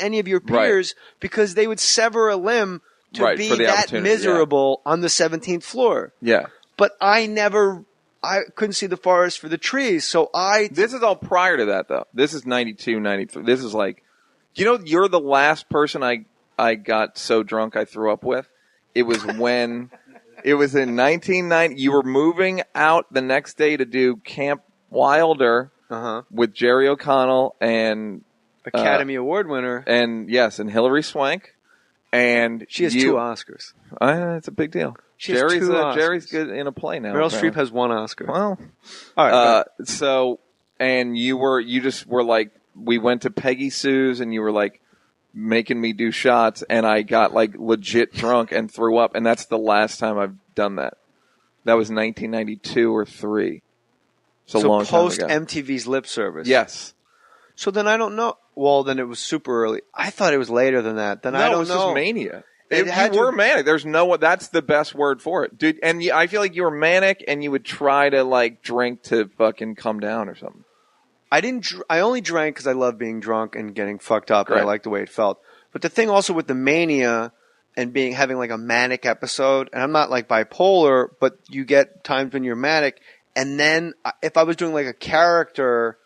any of your peers because they would sever a limb to be that miserable on the 17th floor. Yeah. But I couldn't see the forest for the trees, so This is all prior to that, though. This is 92, 93. This is like, you're the last person I got so drunk I threw up with. It was when, it was in 1990, you were moving out the next day to do Camp Wilder with Jerry O'Connell and Academy Award winner. And Hilary Swank. And she has 2 Oscars. It's a big deal. Jerry's good in a play now. Meryl Streep has 1 Oscar. Well, all right. And you just were like, we went to Peggy Sue's and you were like making me do shots, and I got like legit drunk and threw up, and that's the last time I've done that. That was 1992 or 3. So long post time ago. MTV's Lip Service. Yes. So then I don't know. Well, then it was super early. I thought it was later than that. Then I don't know. No, it was just mania. You were manic. There's that's the best word for it, dude. And I feel like you were manic, and you would try to like drink to fucking come down or something. I only drank because I love being drunk and getting fucked up. And I liked the way it felt. But the thing also with the mania and having like a manic episode, and I'm not like bipolar, but you get times when you're manic. And then if I was doing like a character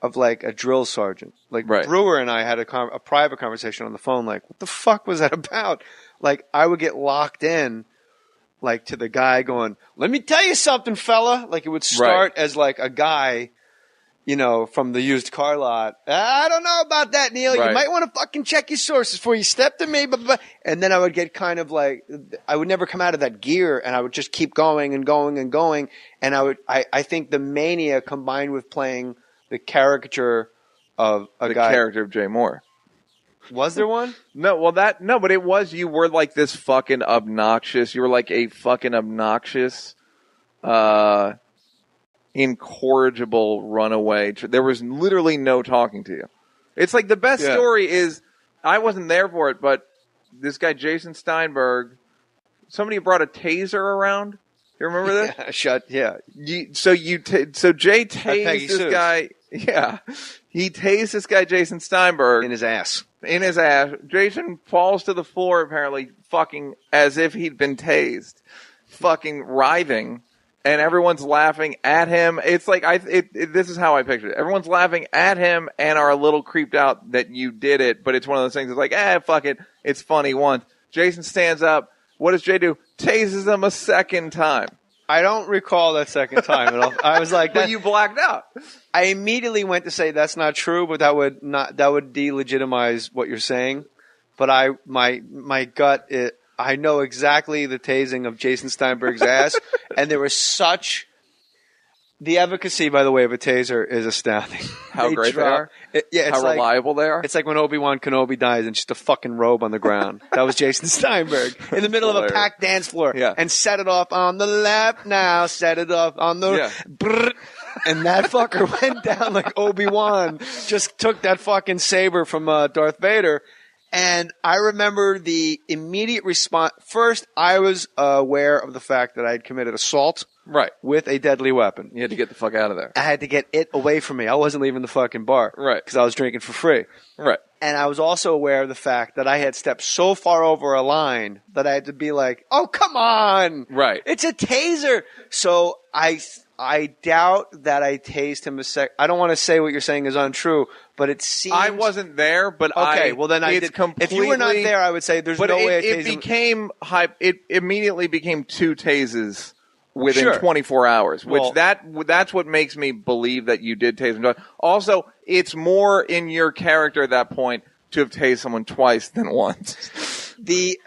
of like a drill sergeant, like Brewer and I had a private conversation on the phone, like, what the fuck was that about? Like, I would get locked in, like, to the guy going, let me tell you something, fella. Like, it would start as like a guy, from the used car lot. I don't know about that, Neal. You might want to fucking check your sources before you step to me. And then I would get kind of like, I would never come out of that gear, and I would just keep going and going and going. And I think the mania combined with playing the caricature of a guy. The character of Jay Mohr. Was there one? No, but it was, you were like this fucking obnoxious, you were like a fucking obnoxious, incorrigible runaway. There was literally no talking to you. It's like the best story is, I wasn't there for it, but this guy Jason Steinberg, somebody brought a taser around. You remember this? So Jay tased this guy. Yeah, he tased this guy Jason Steinberg in his ass. Jason falls to the floor apparently, fucking as if he'd been tased, fucking writhing. And everyone's laughing at him. It's like, this is how I pictured it. Everyone's laughing at him and are a little creeped out that you did it, but it's one of those things that's like, fuck it. It's funny once. Jason stands up. What does Jay do? Tases him a second time. I don't recall that second time at all. I was like, but you blacked out. I immediately went to say that's not true, but that would delegitimize what you're saying. But my gut, I know exactly the tasing of Jason Steinberg's ass, and there was the efficacy, by the way, of a taser is astounding. How great they are? How reliable they are? It's like when Obi-Wan Kenobi dies and just a fucking robe on the ground. That was Jason Steinberg in the middle of a packed dance floor. Yeah. And set it off on the left now, set it off on the... Brrr, and that fucker went down like Obi-Wan. Just took that fucking saber from Darth Vader. And I remember the immediate response. First, I was aware of the fact that I had committed assault with a deadly weapon. You had to get the fuck out of there. I had to get it away from me. I wasn't leaving the fucking bar. Right. Because I was drinking for free. Right. And I was also aware of the fact that I had stepped so far over a line that I had to be like, oh, come on. Right. It's a taser. So I doubt that I tased him a sec. I don't want to say what you're saying is untrue, but it seems... I wasn't there, but well then I did. If you were not there, I would say there's no way I tased him. It immediately became 2 tases within 24 hours, which that's what makes me believe that you did tase him. Also, it's more in your character at that point to have tased someone twice than once. The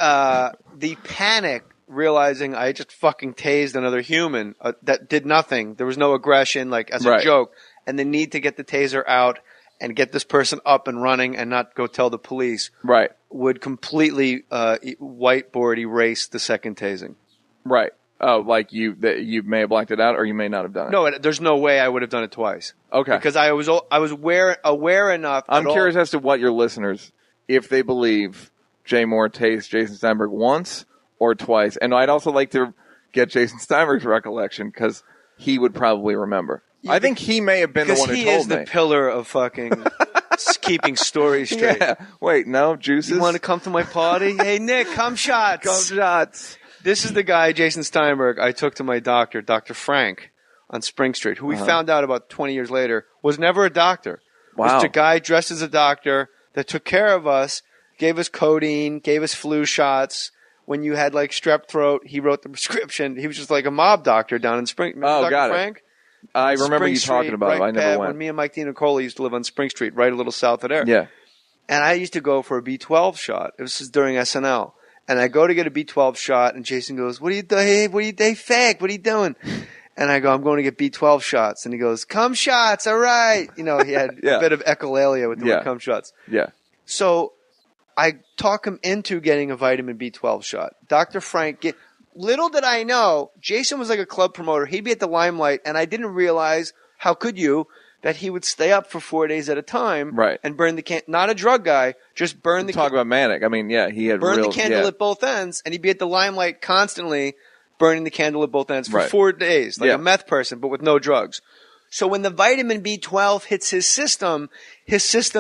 panic... realizing I just fucking tased another human that did nothing. There was no aggression, like as a joke. And the need to get the taser out and get this person up and running and not go tell the police would completely whiteboard erase the second tasing. Right. Oh, like you may have blacked it out or you may not have done it. No, there's no way I would have done it twice. Okay. Because I was aware enough. I'm curious as to what your listeners, if they believe Jay Mohr tased Jason Steinberg once or twice. And I'd also like to get Jason Steinberg's recollection because he would probably remember. I think he may have been the one who told me. Because he is the pillar of fucking keeping stories straight. Yeah. Wait, no juices. You want to come to my party? Hey, Nick, come shots. Come shots. This is the guy, Jason Steinberg, I took to my doctor, Dr. Frank, on Spring Street, who we found out about 20 years later was never a doctor. Wow. Was a guy dressed as a doctor that took care of us, gave us codeine, gave us flu shots. When you had like strep throat, he wrote the prescription. He was just like a mob doctor down in Spring. Remember Dr. got Frank? it. I remember Spring you talking Street, about it. I never went. When me and Mike DiNicola used to live on Spring Street, right a little south of there. Yeah. And I used to go for a B12 shot. It was during SNL. And I go to get a B12 shot, and Jason goes, "What are you doing? Hey, fag? What are you doing?" And I go, "I'm going to get B12 shots." And he goes, "Cum shots, all right." You know, he had a bit of echolalia with the word cum shots. Yeah. So I talk him into getting a vitamin B12 shot. Dr. Frank, little did I know, Jason was like a club promoter. He'd be at the Limelight, and I didn't realize, how could you, that he would stay up for 4 days at a time and burn the candle. Not a drug guy, just burn the candle. Talk about manic. I mean, yeah, he had burn the candle at both ends, and he'd be at the Limelight constantly burning the candle at both ends for 4 days, like a meth person, but with no drugs. So when the vitamin B12 hits his system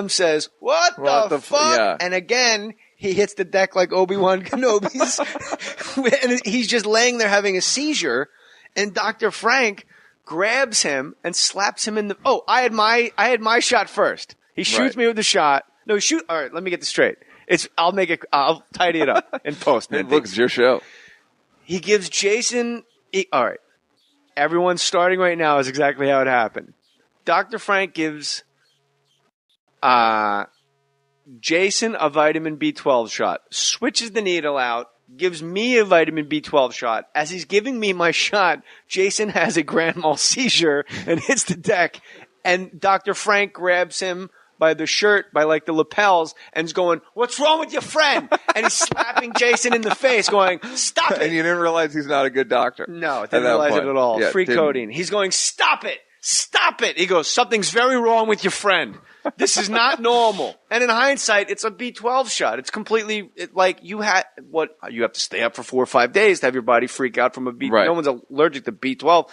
says, what the fuck? Yeah. And again, he hits the deck like Obi-Wan Kenobi's. And he's just laying there having a seizure, and Dr. Frank grabs him and slaps him in the. Oh, I had my shot first. He shoots me with the shot. No, all right, let me get this straight. I'll tidy it up in post. It looks your show. He gives Jason. All right, everyone's starting right now is exactly how it happened. Dr. Frank gives Jason a vitamin B12 shot, switches the needle out, gives me a vitamin B12 shot. As he's giving me my shot, Jason has a grand mal seizure and hits the deck. And Dr. Frank grabs him by the shirt, by like the lapels, and is going, "What's wrong with your friend?" And he's slapping Jason in the face, going, "Stop it." And you didn't realize he's not a good doctor. No, didn't realize it at all. Yeah, free codeine. He's going, "Stop it. Stop it." He goes, "Something's very wrong with your friend. This is not normal." And in hindsight, it's a B12 shot. It's completely like you have to stay up for 4 or 5 days to have your body freak out from a B12. Right. No one's allergic to B12.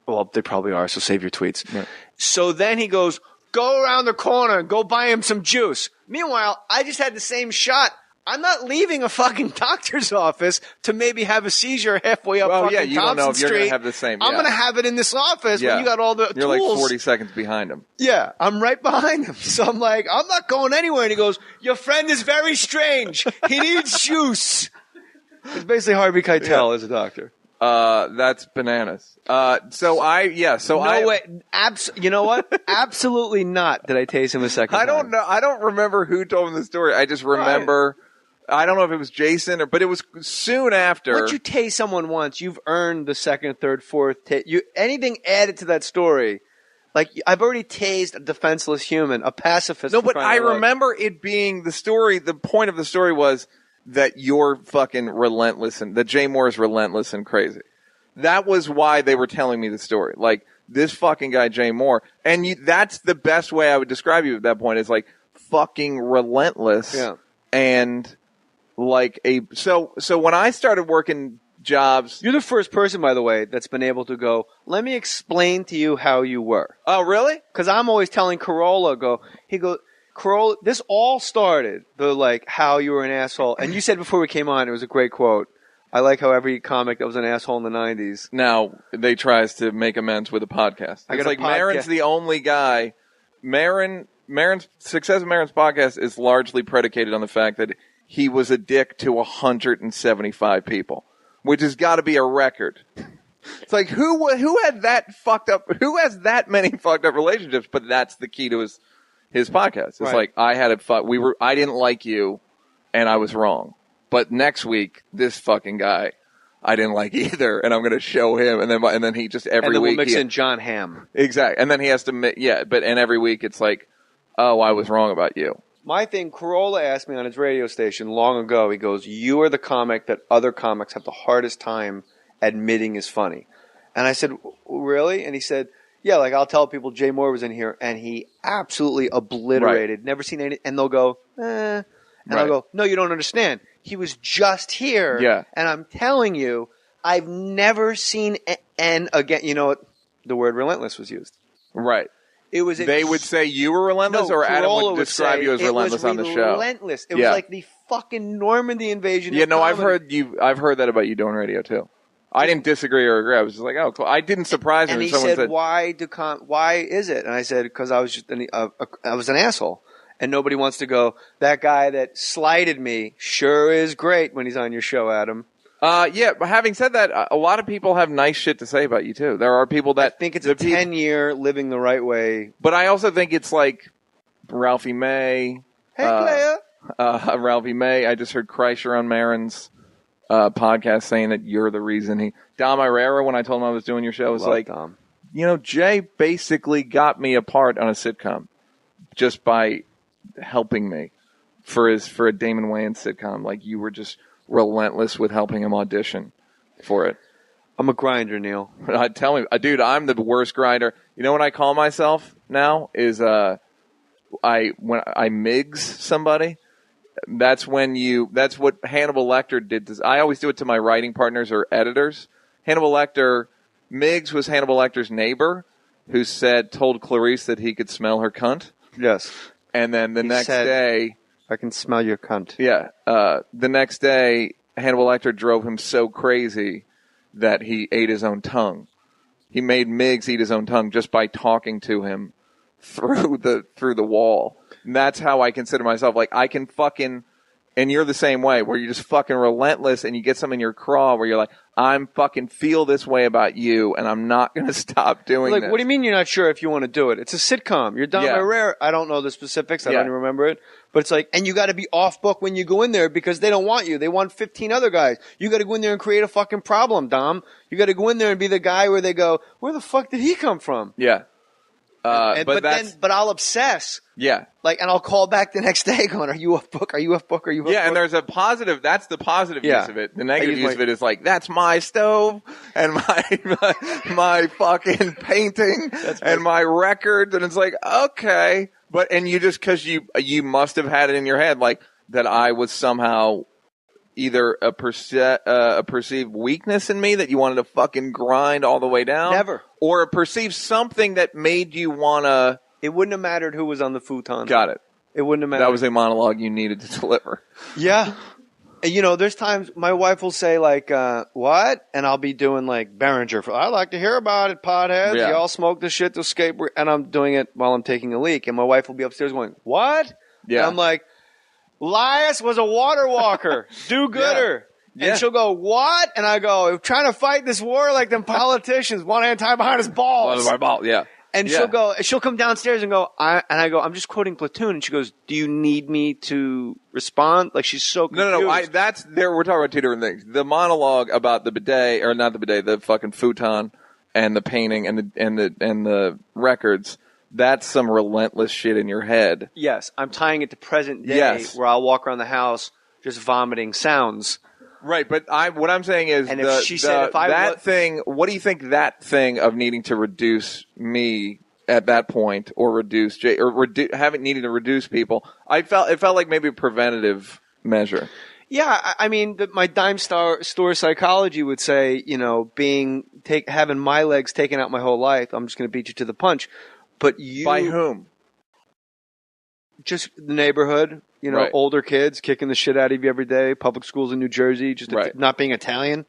Well, they probably are, so save your tweets. Right. So then he goes, "Go around the corner and go buy him some juice." Meanwhile, I just had the same shot. I'm not leaving a fucking doctor's office to maybe have a seizure halfway up fucking Thompson Street. Don't know if you're going to have the same. I'm going to have it in this office when you got all the tools. You're like 40 seconds behind him. Yeah, I'm right behind him. So I'm like, I'm not going anywhere. And he goes, "Your friend is very strange. He needs juice." It's basically Harvey Keitel as a doctor. That's bananas. You know what? Absolutely not. Did I tase him a second time? I don't know. I don't remember who told him the story. I just remember. I don't know if it was Jason but it was soon after. Once you tase someone once, you've earned the second, third, fourth. Anything added to that story. Like, I've already tased a defenseless human, a pacifist. No, but I remember it being the story. The point of the story was that you're fucking relentless and that Jay Mohr is relentless and crazy. That was why they were telling me the story. Like, this fucking guy, Jay Mohr. And that's the best way I would describe you at that point, is like fucking relentless. Yeah. And like so when I started working jobs. You're the first person, by the way, that's been able to go, "Let me explain to you how you were." Oh, really? Because I'm always telling Corolla, Corolla, this all started, how you were an asshole. And you said before we came on, it was a great quote. I like how every comic that was an asshole in the 90s. Now, they tries to make amends with a podcast. It's like Maron's the only guy. Maron's success of Maron's podcast is largely predicated on the fact that he was a dick to 175 people, which has got to be a record. It's like, who had that fucked up, who has that many fucked up relationships? But that's the key to his podcast. It's like, I didn't like you, and I was wrong. But next week, this fucking guy, I didn't like either, and I'm going to show him. And then he just every week. And then we'll mix in John Hamm. Exactly. And then he has to, and every week it's like, "Oh, I was wrong about you." My thing, Corolla asked me on his radio station long ago, he goes, "You are the comic that other comics have the hardest time admitting is funny." And I said, "Really?" And he said, "Yeah, like I'll tell people Jay Mohr was in here, and he absolutely obliterated, never seen any," and they'll go, "Eh." And I'll go, "No, you don't understand. He was just here, and I'm telling you, I've never seen again." You know what? The word relentless was used. Right. They would say you were relentless, or Adam would describe you as relentless on the show? Relentless. It was like the fucking Normandy invasion. Yeah, no, I've heard that about you doing radio too. I didn't disagree or agree. I was just like, oh, cool. I didn't surprise him. And he said, why is it? And I said, because I was just I was an asshole. And nobody wants to go, that guy that slighted me sure is great when he's on your show, Adam. Yeah, but having said that, a lot of people have nice shit to say about you too. There are people that I think it's a 10-year living the right way. But I also think it's like Ralphie May. Hey, Claire. Ralphie May. I just heard Kreischer on Maron's podcast saying that you're the reason Dom Irera, when I told him I was doing your show, was like, Dom. Jay basically got me a part on a sitcom just by helping me for a Damon Wayans sitcom. Like, you were just relentless with helping him audition for it. I'm a grinder, Neal. Tell me, dude, I'm the worst grinder. You know what I call myself now is when I Miggs somebody. That's what Hannibal Lecter did. I always do it to my writing partners or editors. Miggs was Hannibal Lecter's neighbor who told Clarice that he could smell her cunt. Yes. And then the next day, I can smell your cunt. Yeah. The next day, Hannibal Lecter drove him so crazy that he ate his own tongue. He made Miggs eat his own tongue just by talking to him through the wall. And that's how I consider myself. Like, I can fucking, and you're the same way, where you're just fucking relentless and you get something in your craw where you're like, I'm fucking feel this way about you and I'm not going to stop doing this. What do you mean you're not sure if you want to do it? It's a sitcom. You're Dom Irera. I don't know the specifics. I don't even remember it. But it's like, and you got to be off book when you go in there because they don't want you. They want 15 other guys. You got to go in there and create a fucking problem, Dom. You got to go in there and be the guy where they go, where the fuck did he come from? Yeah. But I'll obsess. Yeah. And I'll call back the next day going, are you off book? Are you off book? Are you off book? Yeah, and there's a positive, that's the positive use of it. The negative use of it is like, that's my stove and my fucking painting and my records. And it's like, okay. And you just, cause you must have had it in your head, like, that I was somehow either a perceived weakness in me that you wanted to fucking grind all the way down. Never. Or a perceived something that made you want to. It wouldn't have mattered who was on the futon. Got it. It wouldn't have mattered. That was a monologue you needed to deliver. Yeah. And, there's times my wife will say, like, what? And I'll be doing, like, Behringer. I like to hear about it, potheads. Yeah. Y'all smoke this shit to escape. And I'm doing it while I'm taking a leak. And my wife will be upstairs going, what? Yeah. And I'm like, Lias was a water walker. Do-gooder. Yeah. And she'll go, what? And I go, trying to fight this war like them politicians. One hand tied behind his balls. Yeah. And she'll come downstairs and go, I go, I'm just quoting Platoon. And she goes, do you need me to respond? Like, she's so confused. No. We're talking about two different things. The monologue about the bidet, or not the bidet, the fucking futon and the painting and the records. That's some relentless shit in your head. Yes. I'm tying it to present day where I'll walk around the house just vomiting sounds. Right, but what I'm saying is, and if she said, what do you think that thing of needing to reduce me at that point, or reduce Jay, or having needed to reduce people? It felt like maybe a preventative measure. Yeah, I mean, my dime store psychology would say, having my legs taken out my whole life, I'm just going to beat you to the punch. But by whom? Just the neighborhood. Right. Older kids kicking the shit out of you every day. Public schools in New Jersey, just not being Italian,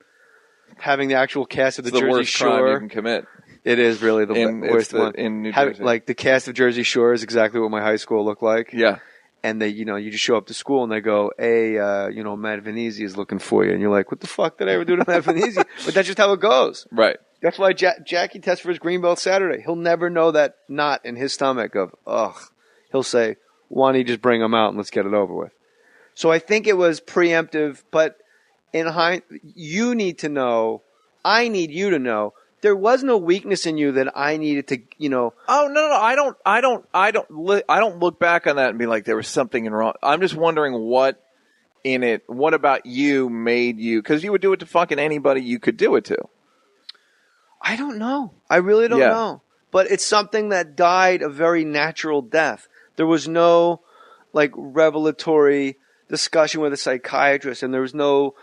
having the actual cast of the Jersey the worst Shore. Crime you can commit. It is really the worst one in New Jersey. Like the cast of Jersey Shore is exactly what my high school looked like. Yeah, and they, you just show up to school and they go, "Hey, Matt Venezia is looking for you," and you're like, "What the fuck did I ever do to Matt Venezia?" But that's just how it goes. Right. That's why Jackie tests for his Greenbelt Saturday. He'll never know that knot in his stomach of ugh. He'll say, "Why don't you just bring him out and let's get it over with?" So I think it was preemptive, but you need to know, I need you to know, there was no weakness in you that I needed to, Oh no, I don't look back on that and be like there was something wrong. I'm just wondering what about you made you, because you would do it to fucking anybody you could do it to. I don't know. I really don't know. But it's something that died a very natural death. There was no revelatory discussion with a psychiatrist, and there was no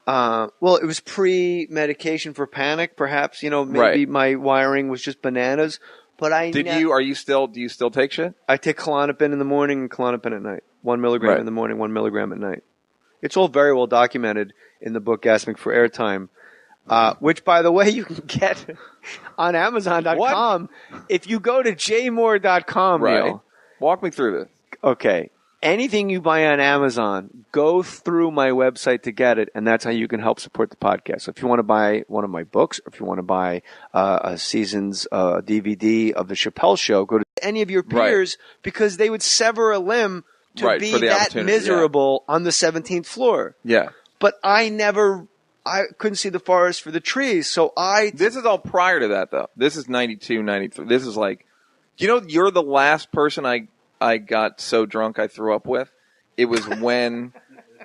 it was pre-medication for panic, perhaps, maybe my wiring was just bananas, But Are you still? Do you still take shit? I take Klonopin in the morning and Klonopin at night. 1 milligram in the morning, 1 milligram at night. It's all very well documented in the book Gasping for Airtime, which, by the way, you can get on Amazon.com. If you go to jaymohr.com, Neal. Walk me through this. Okay. Anything you buy on Amazon, go through my website to get it, and that's how you can help support the podcast. So if you want to buy one of my books, or if you want to buy a season's DVD of the Chappelle Show, go to any of your peers because they would sever a limb to be that miserable on the 17th floor. Yeah. But I couldn't see the forest for the trees, so This is all prior to that, though. This is 92, 93. This is like, you're the last person I got so drunk I threw up with. It was when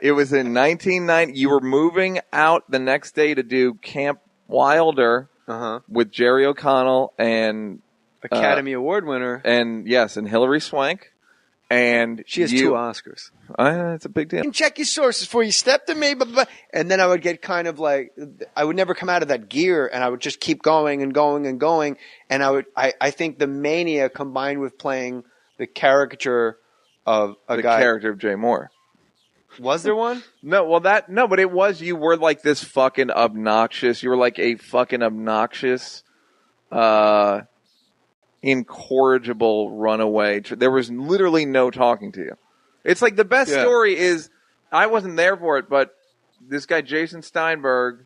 it was in 1990. You were moving out the next day to do Camp Wilder with Jerry O'Connell and Academy Award winner, and Hilary Swank. And she has 2 Oscars. It's a big deal. You can check your sources before you step to me. And then I would get kind of like, I would never come out of that gear, and I would just keep going and going and going. And I think the mania combined with playing the caricature of the character of Jay Mohr. Was there one? No, but it was, you were like this fucking obnoxious, you were like a fucking obnoxious, incorrigible runaway. There was literally no talking to you. It's like the best story is, I wasn't there for it, but this guy Jason Steinberg,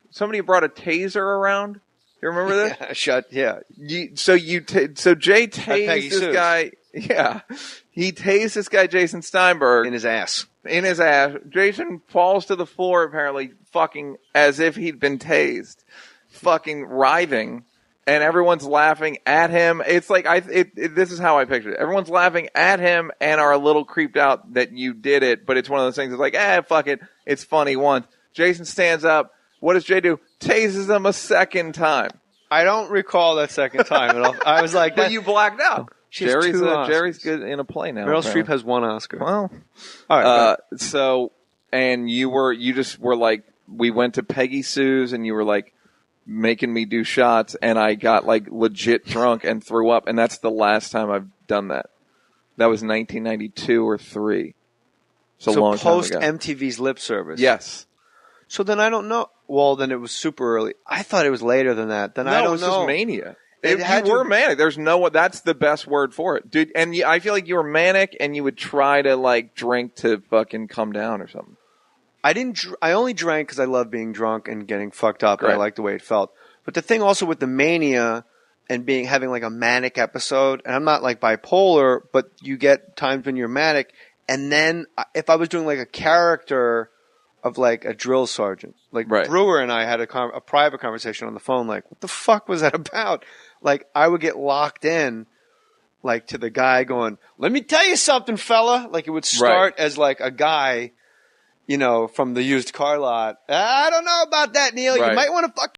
somebody brought a taser around. You remember this? So Jay tased this guy. Yeah, he tased this guy Jason Steinberg in his ass. Jason falls to the floor apparently, fucking as if he'd been tased, fucking writhing. And everyone's laughing at him. It's like, this is how I pictured it. Everyone's laughing at him and are a little creeped out that you did it. But it's one of those things that's like, fuck it. It's funny once. Jason stands up. What does Jay do? Tases him a second time. I don't recall that second time at all. I was like, but you blacked out. Jerry's good in a play now. Meryl Streep has 1 Oscar. Well, all right. So, and you just were like, we went to Peggy Sue's and you were like, making me do shots, and I got like legit drunk and threw up, and that's the last time I've done that. That was 1992 or 3. So long time post ago. MTV's Lip Service. Yes. So then I don't know. Well, then it was super early. I thought it was later than that. Then I don't know. No, it was mania. You were manic. There's that's the best word for it, dude. And I feel like you were manic, and you would try to like drink to fucking come down or something. I only drank because I love being drunk and getting fucked up. And I like the way it felt. But the thing also with the mania and having like a manic episode, and I'm not like bipolar, but you get times when you're manic. And then if I was doing like a character of like a drill sergeant, like Brewer and I had a private conversation on the phone, like, what the fuck was that about? Like, I would get locked in, like, to the guy going, let me tell you something, fella. Like, it would start as like a guy, from the used car lot. I don't know about that, Neal. You might want to fuck